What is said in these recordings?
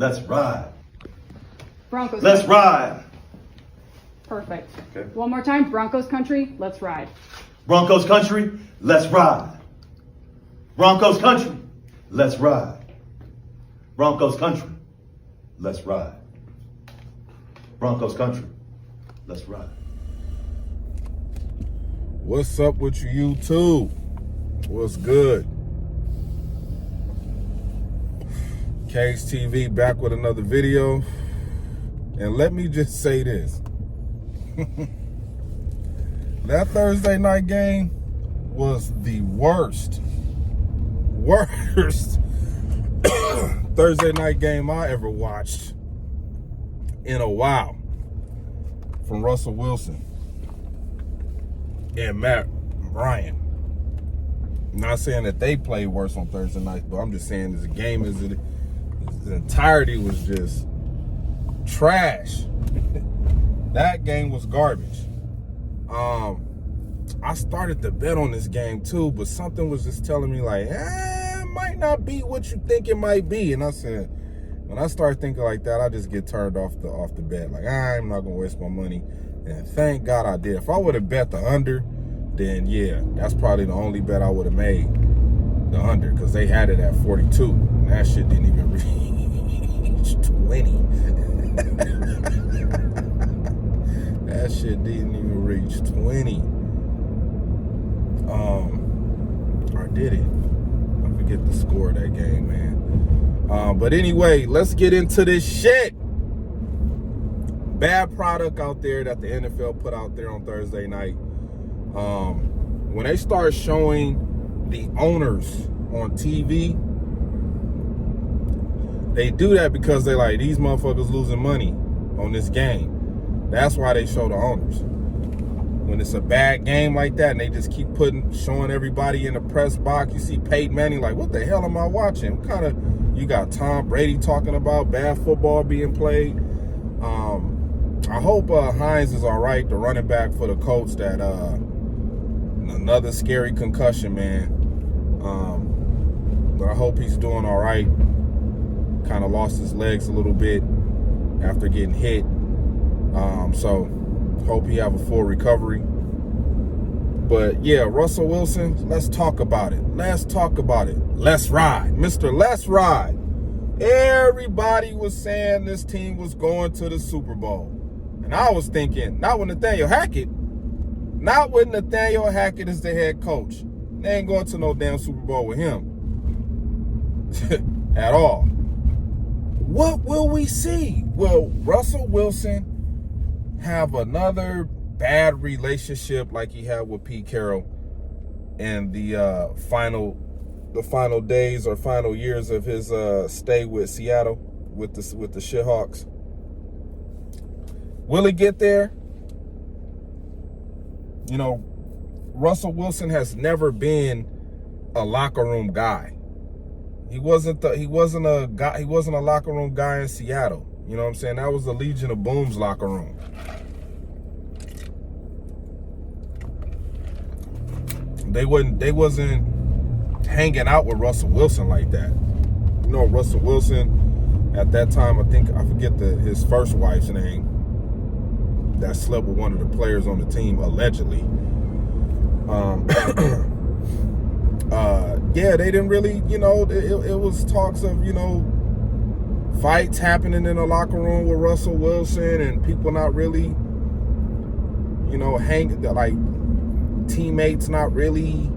Let's ride. Broncos. Let's ride. Perfect. Okay. One more time. Broncos country. Let's ride. Broncos country, let's ride. Broncos country, let's ride. Broncos country, let's ride. Broncos country, let's ride. What's up with you, YouTube? What's good? Cage TV back with another video. And let me just say this. That Thursday night game was the worst Thursday night game I ever watched in a while from Russell Wilson and Matt Ryan. I'm not saying that they played worse on Thursday night, but I'm just saying as a game as the entirety was just trash. That game was garbage. I started to bet on this game too, but something was just telling me like, it might not be what you think it might be. And I said, when I start thinking like that, I just get turned off the bet. Like, I'm not gonna waste my money. And thank God I did. If I would have bet the under, then yeah, that's probably the only bet I would have made, the under, because they had it at 42. And that shit didn't even reach 20. That shit didn't even reach 20. Or did it? I forget the score of that game, man. But anyway, let's get into this shit. Bad product out there that the NFL put out there on Thursday night. When they start showing the owners on TV, they do that because they like, these motherfuckers losing money on this game. That's why they show the owners. When it's a bad game like that and they just keep showing everybody in the press box, you see Peyton Manning like, what the hell am I watching? What kind of, you got Tom Brady talking about bad football being played. I hope Hines is all right, the running back for the Colts, that another scary concussion, man. But I hope he's doing all right. Kind of lost his legs a little bit after getting hit. So hope he have a full recovery. But yeah, Russell Wilson, let's talk about it. Let's talk about it. Let's ride. Mr. Let's Ride. Everybody was saying this team was going to the Super Bowl. And I was thinking, not with Nathaniel Hackett is the head coach. They ain't going to no damn Super Bowl with him. At all. What will we see? Will Russell Wilson have another bad relationship like he had with Pete Carroll in the final days or final years of his stay with Seattle with the Seahawks? Will he get there? You know, Russell Wilson has never been a locker room guy. He wasn't a locker room guy in Seattle. You know what I'm saying? That was the Legion of Boom's locker room. They wasn't hanging out with Russell Wilson like that. You know, Russell Wilson at that time, I forget his first wife's name, that slept with one of the players on the team allegedly. Yeah, they didn't really, you know, it was talks of, you know, fights happening in the locker room with Russell Wilson and people not really, you know, like teammates not really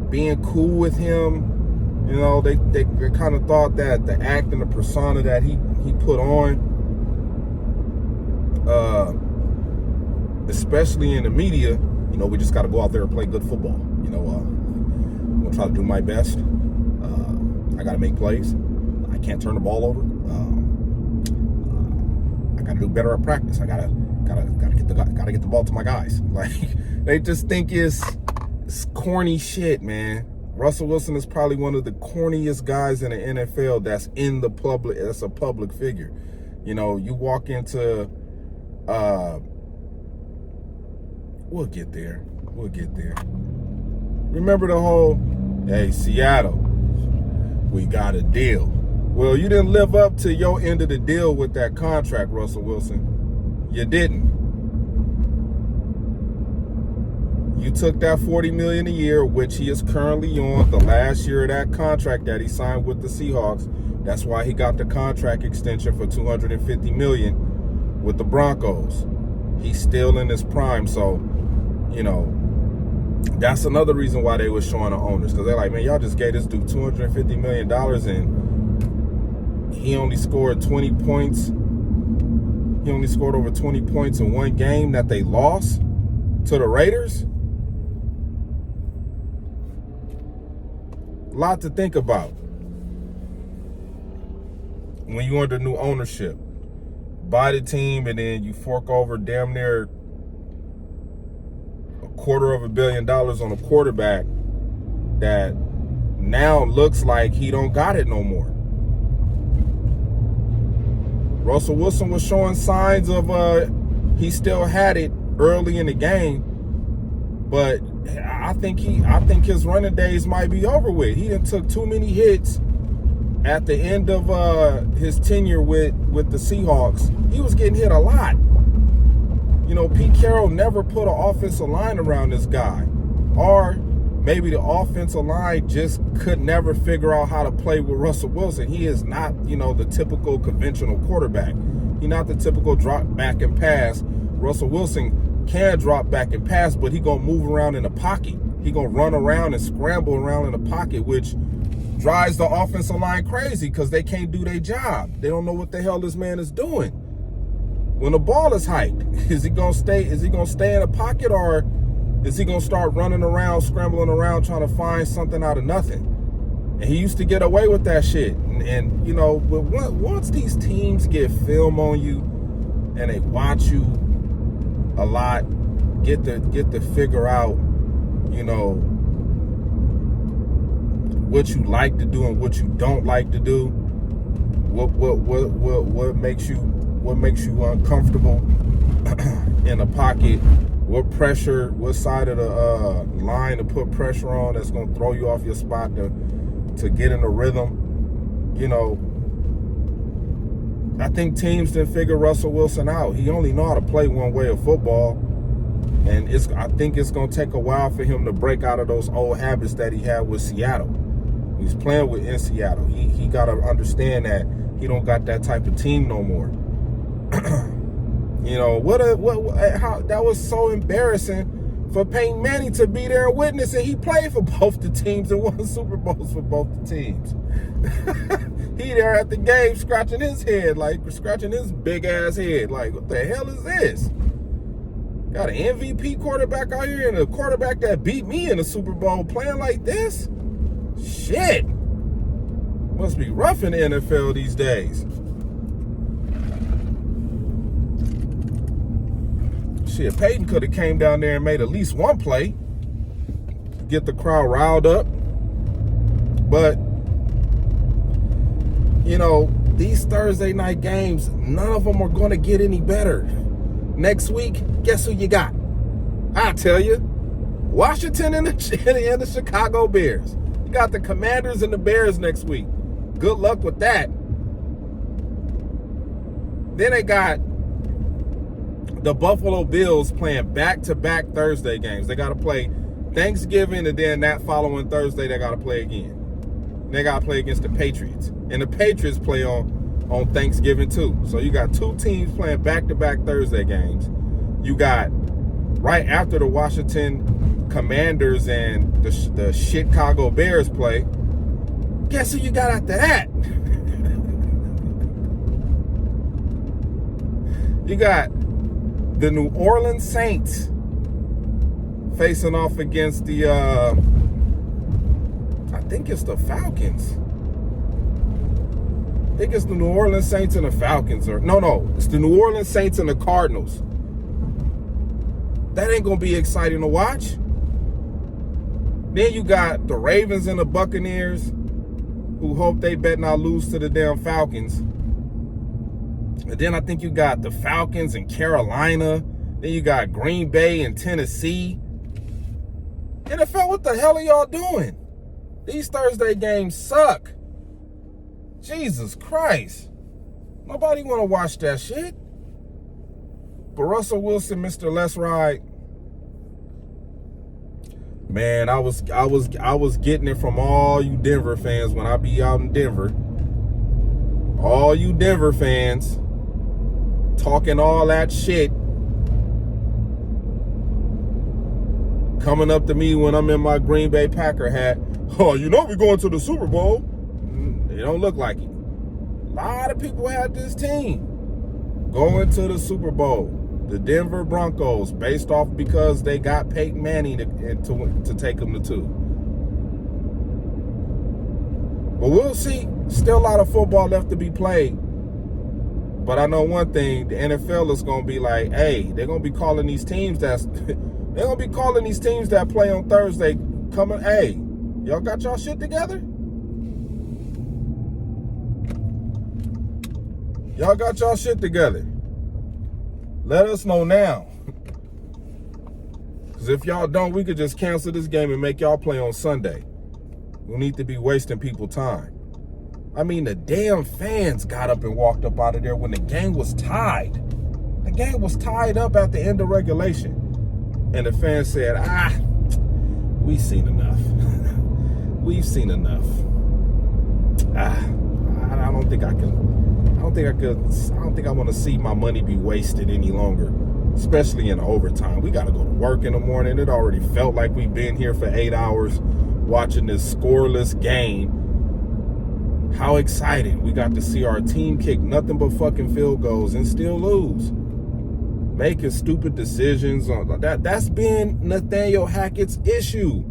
being cool with him. You know, they kind of thought that the act and the persona that he put on, especially in the media, you know, we just got to go out there and play good football. You know, I'm gonna try to do my best. I got to make plays. I can't turn the ball over. I got to do better at practice. I gotta get the ball to my guys. Like, they just think it's corny shit, man. Russell Wilson is probably one of the corniest guys in the NFL that's in the public, that's a public figure. You know, you walk into, we'll get there. Remember the whole, hey, Seattle, we got a deal. Well, you didn't live up to your end of the deal with that contract, Russell Wilson. You didn't. You took that $40 million a year, which he is currently on, the last year of that contract that he signed with the Seahawks. That's why he got the contract extension for $250 million with the Broncos. He's still in his prime, so, you know, that's another reason why they were showing the owners, because they're like, man, y'all just gave this dude $250 million and he only scored 20 points. He only scored over 20 points in one game that they lost to the Raiders. A lot to think about when you under new ownership. Buy the team and then you fork over damn near $250 million on a quarterback that now looks like he don't got it no more. Russell Wilson was showing signs of he still had it early in the game, but I think his running days might be over with. He done took too many hits at the end of his tenure with the Seahawks. He was getting hit a lot. You know, Pete Carroll never put an offensive line around this guy. Or maybe the offensive line just could never figure out how to play with Russell Wilson. He is not, you know, the typical conventional quarterback. He's not the typical drop back and pass. Russell Wilson can drop back and pass, but he gonna move around in the pocket. He gonna run around and scramble around in the pocket, which drives the offensive line crazy because they can't do their job. They don't know what the hell this man is doing. When the ball is hiked, is he gonna stay in the pocket, or is he gonna start running around, scrambling around, trying to find something out of nothing? And he used to get away with that shit. And you know, but once these teams get film on you and they watch you a lot, get to figure out, you know, what you like to do and what you don't like to do, what makes you uncomfortable in the pocket, what side of the line to put pressure on that's going to throw you off your spot to get in a rhythm. You know, I think teams didn't figure Russell Wilson out. He only know how to play one way of football, and I think it's going to take a while for him to break out of those old habits that he had with Seattle. He's playing in Seattle. He got to understand that he don't got that type of team no more. You know, how that was so embarrassing for Peyton Manning to be there and witness it. He played for both the teams and won Super Bowls for both the teams. He there at the game scratching his big ass head. Like, what the hell is this? Got an MVP quarterback out here and a quarterback that beat me in the Super Bowl playing like this? Shit. Must be rough in the NFL these days. Shit, Peyton could have came down there and made at least one play to get the crowd riled up. But, you know, these Thursday night games, none of them are going to get any better. Next week, guess who you got? I'll tell you. Washington and the Chicago Bears. You got the Commanders and the Bears next week. Good luck with that. Then they got the Buffalo Bills playing back-to-back Thursday games. They got to play Thanksgiving, and then that following Thursday, they got to play again. They got to play against the Patriots. And the Patriots play on Thanksgiving, too. So you got two teams playing back-to-back Thursday games. You got, right after the Washington Commanders and the Chicago Bears play, guess who you got after that? You got the New Orleans Saints facing off against the, I think it's the Falcons. I think it's the New Orleans Saints and the Falcons. No, it's the New Orleans Saints and the Cardinals. That ain't going to be exciting to watch. Then you got the Ravens and the Buccaneers, who hope they bet not lose to the damn Falcons. And then I think you got the Falcons and Carolina. Then you got Green Bay and Tennessee. NFL, what the hell are y'all doing? These Thursday games suck. Jesus Christ. Nobody want to watch that shit. But Russell Wilson, Mr. Let's Ride. Man, I was getting it from all you Denver fans when I be out in Denver. All you Denver fans talking all that shit, coming up to me when I'm in my Green Bay Packer hat. Oh, you know we're going to the Super Bowl. It don't look like it. A lot of people had this team going to the Super Bowl. The Denver Broncos, based off because they got Peyton Manning to take them to 2. But we'll see. Still a lot of football left to be played. But I know one thing, the NFL is gonna be like, hey, they're gonna be calling these teams that play on Thursday coming, hey, y'all got y'all shit together? Y'all got y'all shit together. Let us know now. Because if y'all don't, we could just cancel this game and make y'all play on Sunday. We need to be wasting people time. I mean, the damn fans got up and walked up out of there when the game was tied. The game was tied up at the end of regulation. And the fans said, we've seen enough. We've seen enough. I don't think I want to see my money be wasted any longer, especially in overtime. We got to go to work in the morning. It already felt like we've been here for 8 hours watching this scoreless game. How exciting. We got to see our team kick nothing but fucking field goals and still lose. Making stupid decisions. That's been Nathaniel Hackett's issue.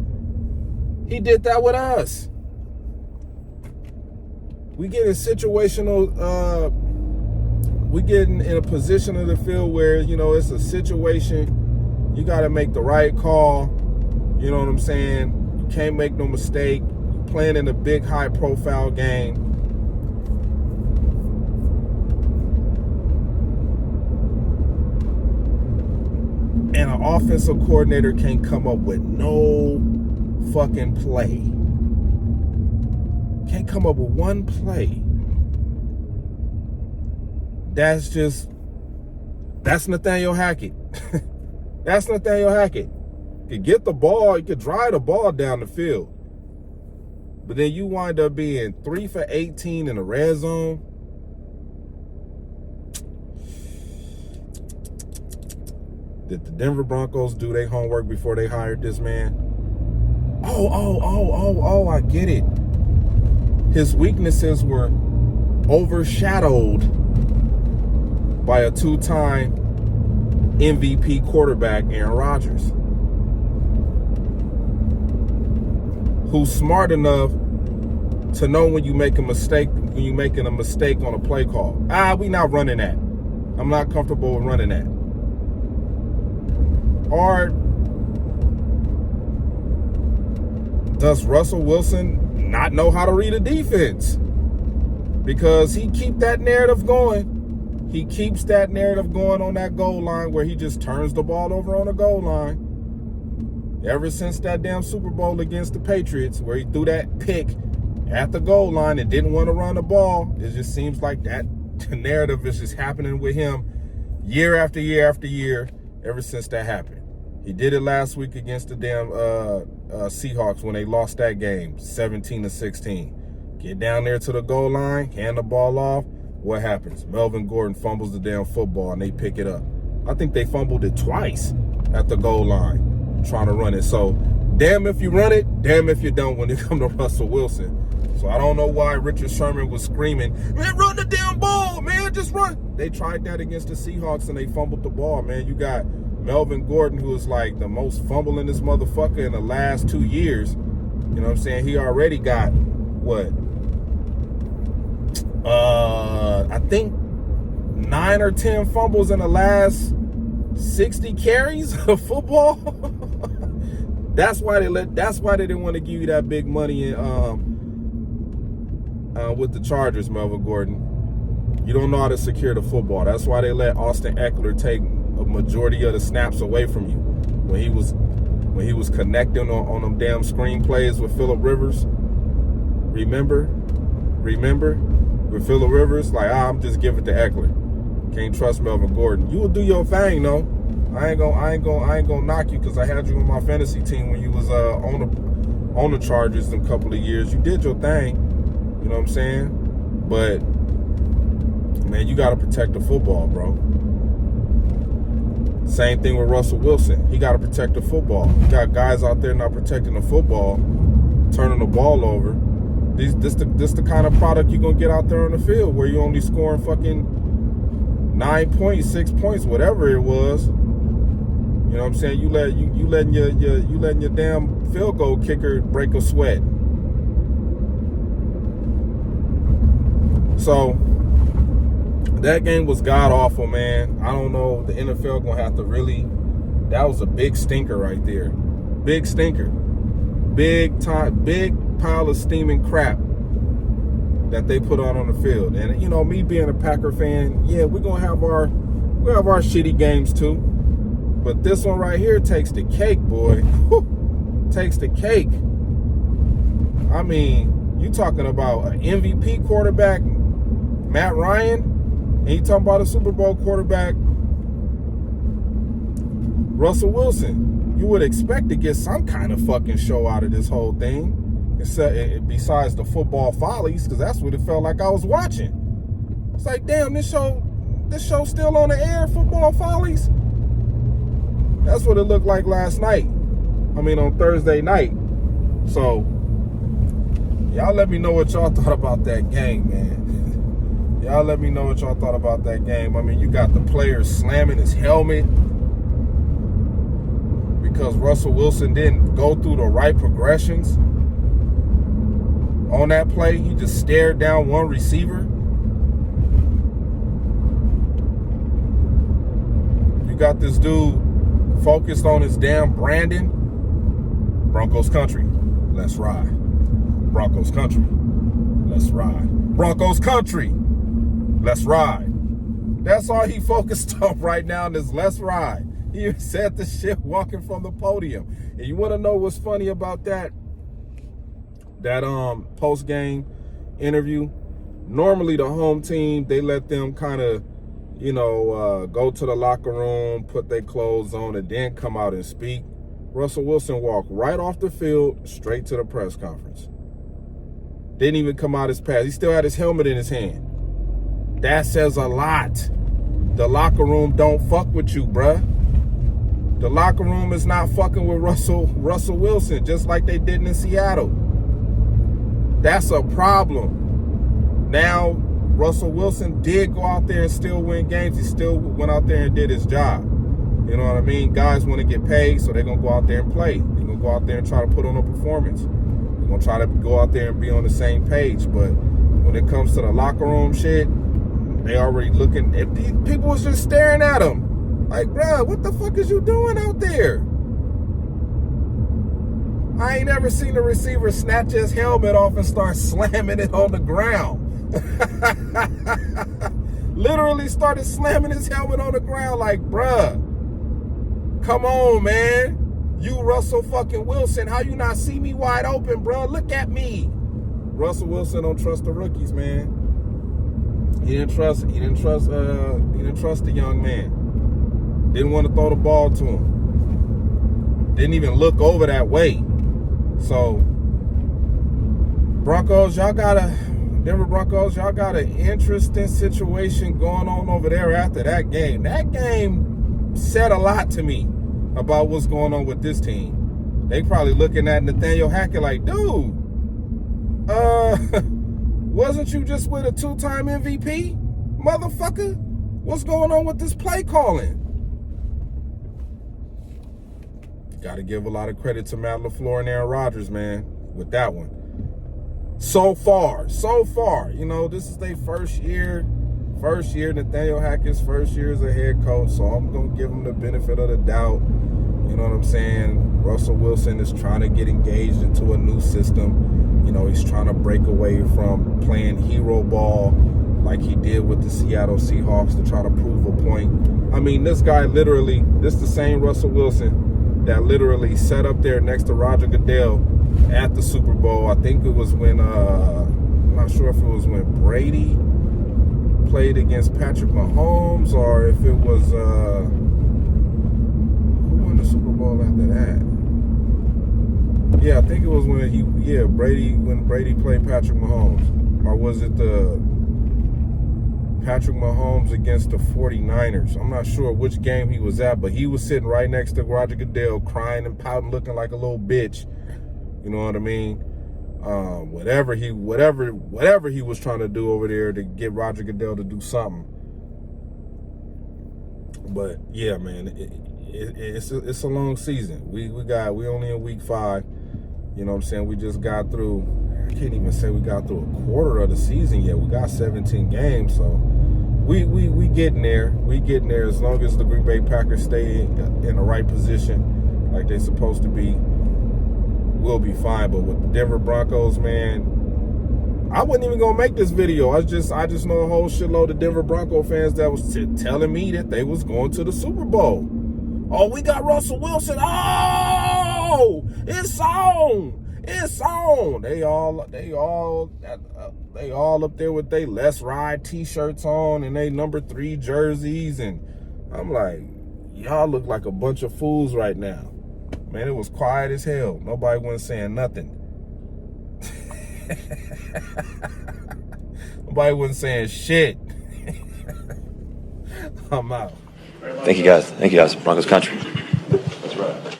He did that with us. We get in situational, we get in a position of the field where, it's a situation. You got to make the right call. You know what I'm saying? You can't make no mistake. You're playing in a big, high-profile game. And an offensive coordinator can't come up with no fucking play. Can't come up with one play. That's Nathaniel Hackett. That's Nathaniel Hackett. You could get the ball, you could drive the ball down the field. But then you wind up being 3 for 18 in the red zone. Did the Denver Broncos do their homework before they hired this man? Oh, I get it. His weaknesses were overshadowed by a 2-time MVP quarterback, Aaron Rodgers, who's smart enough to know when you make a mistake, when you're making a mistake on a play call. We not running that. I'm not comfortable with running that. Or does Russell Wilson not know how to read a defense? Because he keeps that narrative going. He keeps that narrative going on that goal line where he just turns the ball over on the goal line. Ever since that damn Super Bowl against the Patriots where he threw that pick at the goal line and didn't want to run the ball, it just seems like that narrative is just happening with him year after year after year ever since that happened. He did it last week against the damn Seahawks when they lost that game, 17-16. Get down there to the goal line, hand the ball off. What happens? Melvin Gordon fumbles the damn football and they pick it up. I think they fumbled it twice at the goal line trying to run it. So, damn if you run it, damn if you don't when it comes to Russell Wilson. So, I don't know why Richard Sherman was screaming, man, run the damn ball, man, just run. They tried that against the Seahawks and they fumbled the ball, man. You got Melvin Gordon, who is like the most fumbling this motherfucker in the last 2 years. You know what I'm saying? He already got, what? I think 9 or 10 fumbles in the last 60 carries of football. That's why they didn't want to give you that big money with the Chargers, Melvin Gordon. You don't know how to secure the football. That's why they let Austin Eckler take a majority of the snaps away from you when he was connecting on them damn screen plays with Phillip Rivers. Remember? with Phillip Rivers, like, I'm just give it to Eckler. Can't trust Melvin Gordon. You will do your thing, though. I ain't gonna knock you because I had you on my fantasy team when you was on the Chargers in a couple of years. You did your thing. You know what I'm saying? But man, you gotta protect the football, bro. Same thing with Russell Wilson. He gotta protect the football. You got guys out there not protecting the football, turning the ball over. This the kind of product you're gonna get out there on the field where you only scoring fucking 9 points, 6 points, whatever it was. You know what I'm saying? You letting your damn field goal kicker break a sweat. So that game was god awful, man. I don't know. The NFL gonna have to really. That was a big stinker right there. Big stinker. Big time. Big pile of steaming crap that they put on the field. And you know, me being a Packer fan, yeah, we're gonna have our shitty games too. But this one right here takes the cake, boy. Takes the cake. I mean, you talking about an MVP quarterback, Matt Ryan, and you talking about a Super Bowl quarterback, Russell Wilson. You would expect to get some kind of fucking show out of this whole thing, besides the football follies, because that's what it felt like I was watching. It's like, damn, this show's still on the air, football follies. That's what it looked like last night. I mean, on Thursday night. So, y'all let me know what y'all thought about that game, man. Y'all let me know what y'all thought about that game. I mean, you got the player slamming his helmet because Russell Wilson didn't go through the right progressions on that play. He just stared down one receiver. You got this dude focused on his damn branding. Broncos country, let's ride. Broncos country, let's ride. Broncos country, let's ride. That's all he focused on right now in this let's ride. He said the shit walking from the podium. And you want to know what's funny about that post-game interview? Normally the home team, they let them kind of, go to the locker room, put their clothes on, and then come out and speak. Russell Wilson walked right off the field, straight to the press conference. Didn't even come out his pads. He still had his helmet in his hand. That says a lot. The locker room don't fuck with you, bruh. The locker room is not fucking with Russell Wilson, just like they did in Seattle. That's a problem. Now, Russell Wilson did go out there and still win games. He still went out there and did his job. You know what I mean? Guys want to get paid, so they're going to go out there and play. They're going to go out there and try to put on a performance. They're going to try to go out there and be on the same page. But when it comes to the locker room shit, they already looking. People was just staring at him. Like, bruh, what the fuck is you doing out there? I ain't ever seen a receiver snatch his helmet off and start slamming it on the ground. Literally started slamming his helmet on the ground like, bruh, come on, man. You Russell fucking Wilson, how you not see me wide open, bruh? Look at me. Russell Wilson don't trust the rookies, man. He didn't trust the young man. Didn't want to throw the ball to him. Didn't even look over that way. So, Denver Broncos, y'all got an interesting situation going on over there after that game. That game said a lot to me about what's going on with this team. They probably looking at Nathaniel Hackett like, dude, wasn't you just with a 2-time MVP? Motherfucker, what's going on with this play calling? Got to give a lot of credit to Matt LaFleur and Aaron Rodgers, man, with that one. So far, this is their first year, Nathaniel Hackett's first year as a head coach, so I'm going to give him the benefit of the doubt. You know what I'm saying? Russell Wilson is trying to get engaged into a new system. He's trying to break away from playing hero ball like he did with the Seattle Seahawks to try to prove a point. I mean, this guy literally, this is the same Russell Wilson that literally sat up there next to Roger Goodell at the Super Bowl. I think it was when I'm not sure if it was when Brady played against Patrick Mahomes or if it was who won the Super Bowl after that. Yeah, I think it was when Brady played Patrick Mahomes. Or was it the Patrick Mahomes against the 49ers? I'm not sure which game he was at, but he was sitting right next to Roger Goodell, crying and pouting, looking like a little bitch. You know what I mean? Whatever he was trying to do over there to get Roger Goodell to do something. But yeah, man, it's a long season. We only in week 5. You know what I'm saying? We just got through. I can't even say we got through a quarter of the season yet. We got 17 games, so we getting there. We getting there as long as the Green Bay Packers stay in the right position like they're supposed to be. We'll be fine. But with the Denver Broncos, man, I wasn't even gonna make this video. I just know a whole shitload of Denver Bronco fans that was telling me that they was going to the Super Bowl. Oh, we got Russell Wilson. Oh, it's on. It's on. They all up there with their Let's Ride t-shirts on and they number 3 jerseys. And I'm like, y'all look like a bunch of fools right now. Man, it was quiet as hell. Nobody wasn't saying nothing. Nobody wasn't saying shit. I'm out. Thank you guys. Broncos country. That's right.